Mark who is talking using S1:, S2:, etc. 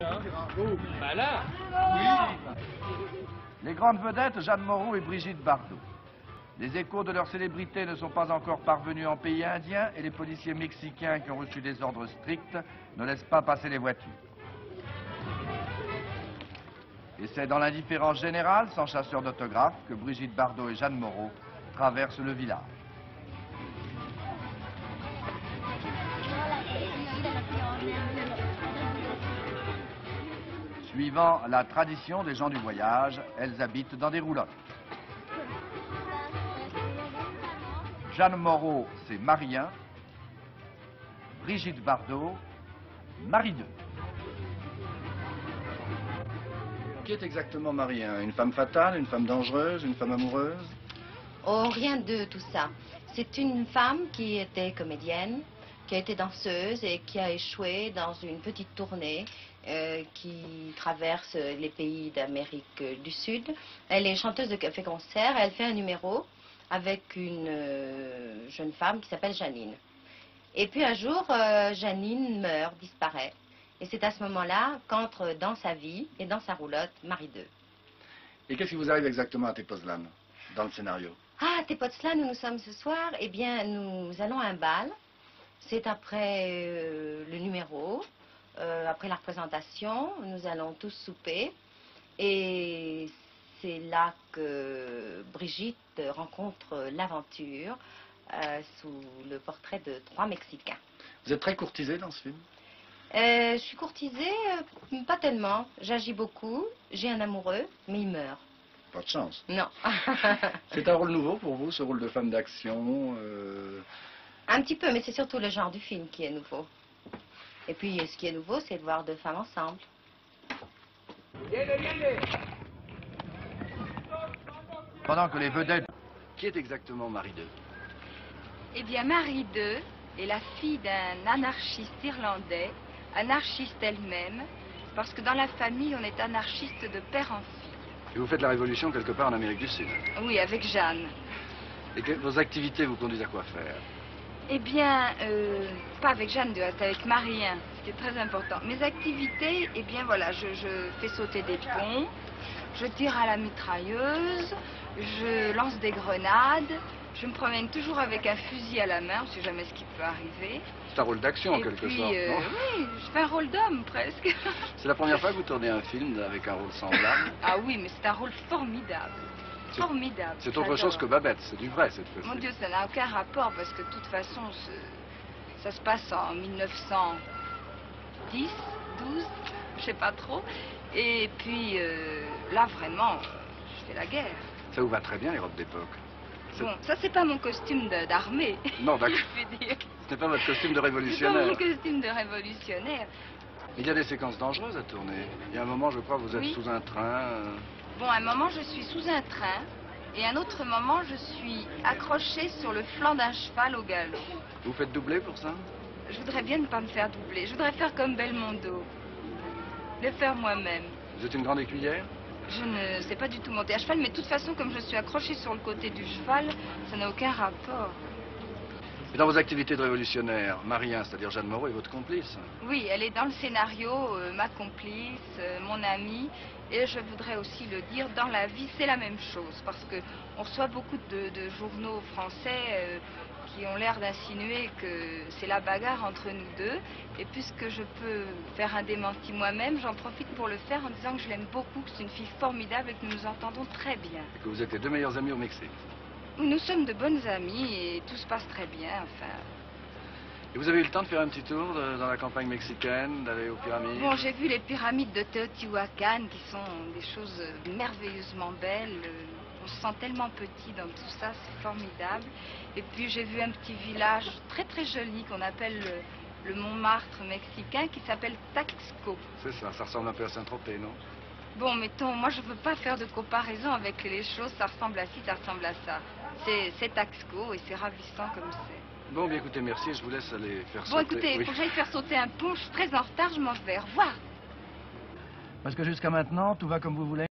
S1: hein. Bah là.
S2: Les grandes vedettes, Jeanne Moreau et Brigitte Bardot. Les échos de leur célébrité ne sont pas encore parvenus en pays indien et les policiers mexicains qui ont reçu des ordres stricts ne laissent pas passer les voitures. Et c'est dans l'indifférence générale, sans chasseur d'autographes, que Brigitte Bardot et Jeanne Moreau traversent le village. Suivant la tradition des gens du voyage, elles habitent dans des roulottes. Jeanne Moreau, c'est Marie 1. Brigitte Bardot, Marie 2. Qui est exactement Marie 1? Une femme fatale, une femme dangereuse, une femme amoureuse?
S3: Oh, rien de tout ça. C'est une femme qui était comédienne, qui a été danseuse et qui a échoué dans une petite tournée qui traverse les pays d'Amérique du Sud. Elle est chanteuse de café-concert et elle fait un numéro avec une jeune femme qui s'appelle Janine. Et puis un jour, Janine meurt, disparaît. Et c'est à ce moment-là qu'entre dans sa vie et dans sa roulotte Marie 2.
S2: Et qu'est-ce qui vous arrive exactement à Tepozlan, dans le scénario?
S3: Ah, Tepozlan, où nous sommes ce soir, eh bien, nous allons à un bal. C'est après le numéro, après la représentation, nous allons tous souper. Et c'est là que Brigitte rencontre l'aventure sous le portrait de 3 Mexicains.
S2: Vous êtes très courtisée dans ce film?
S3: Je suis courtisée, pas tellement. J'agis beaucoup, j'ai un amoureux, mais il meurt.
S2: Pas de chance.
S3: Non.
S2: C'est un rôle nouveau pour vous, ce rôle de femme d'action
S3: Un petit peu, mais c'est surtout le genre du film qui est nouveau. Et puis, ce qui est nouveau, c'est de voir 2 femmes ensemble.
S2: Pendant que les vedettes... Qui est exactement Marie 2?
S4: Eh bien, Marie 2 est la fille d'un anarchiste irlandais, anarchiste elle-même, parce que dans la famille, on est anarchiste de père en fille.
S2: Et vous faites la révolution quelque part en Amérique du Sud?
S4: Oui, avec Jeanne.
S2: Et vos activités vous conduisent à quoi faire?
S4: Eh bien, pas avec Jeanne, c'est avec Marie 1, c'était très important. Mes activités, eh bien voilà, je fais sauter des ponts, je tire à la mitrailleuse, je lance des grenades, je me promène toujours avec un fusil à la main, on ne sait jamais ce qui peut arriver.
S2: C'est un rôle d'action en quelque sorte, non?
S4: Oui, je fais un rôle d'homme presque.
S2: C'est la première fois que vous tournez un film avec un rôle semblable?
S4: Ah oui, mais c'est un rôle formidable. Formidable.
S2: C'est autre chose que Babette, c'est du vrai cette fois-ci.
S4: Mon Dieu, ça n'a aucun rapport parce que de toute façon, ça se passe en 1910, 12, je sais pas trop. Et puis là, vraiment, je fais la guerre.
S2: Ça vous va très bien, les robes d'époque.
S4: Bon, ça, c'est pas mon costume d'armée.
S2: Non, d'accord.
S4: Je veux dire.
S2: Ce n'est pas votre costume de
S4: C'est pas
S2: révolutionnaire.
S4: mon costume de révolutionnaire.
S2: Il y a des séquences dangereuses à tourner. Il y a un moment, je crois, vous êtes
S4: Oui.
S2: sous un train.
S4: Bon, à un moment, je suis sous un train. Et à un autre moment, je suis accrochée sur le flanc d'un cheval au galop.
S2: Vous faites doubler pour ça?
S4: Je voudrais bien ne pas me faire doubler. Je voudrais faire comme Belmondo. Le faire moi-même.
S2: Vous êtes une grande écuyère?
S4: Je ne sais pas du tout monter à cheval, mais de toute façon, comme je suis accrochée sur le côté du cheval, ça n'a aucun rapport.
S2: Et dans vos activités de révolutionnaire, Marie 1, c'est-à-dire Jeanne Moreau, est votre complice?
S4: Oui, elle est dans le scénario, ma complice, mon amie. Et je voudrais aussi le dire, dans la vie, c'est la même chose. Parce qu'on reçoit beaucoup de journaux français qui ont l'air d'insinuer que c'est la bagarre entre nous deux. Et puisque je peux faire un démenti moi-même, j'en profite pour le faire en disant que je l'aime beaucoup, que c'est une fille formidable et que nous nous entendons très bien.
S2: Et que vous êtes les 2 meilleurs amis au Mexique.
S4: Nous sommes de bonnes amies et tout se passe très bien, enfin.
S2: Et vous avez eu le temps de faire un petit tour dans la campagne mexicaine, d'aller aux pyramides?
S4: Bon, j'ai vu les pyramides de Teotihuacan qui sont des choses merveilleusement belles. On se sent tellement petit dans tout ça, c'est formidable. Et puis j'ai vu un petit village très très joli qu'on appelle le Montmartre mexicain qui s'appelle Taxco.
S2: C'est ça, ça ressemble un peu à Saint-Tropez, non?
S4: Bon, mettons, moi je veux pas faire de comparaison avec les choses, ça ressemble à ci, ça ressemble à ça. C'est Taxco et c'est ravissant comme c'est.
S2: Bon, bien écoutez, merci, je vous laisse aller faire sauter.
S4: Bon, écoutez, il
S2: Oui.
S4: faut que j'aille faire sauter un pont, je suis très en retard, je m'en vais. Au revoir.
S2: Parce que jusqu'à maintenant, tout va comme vous voulez?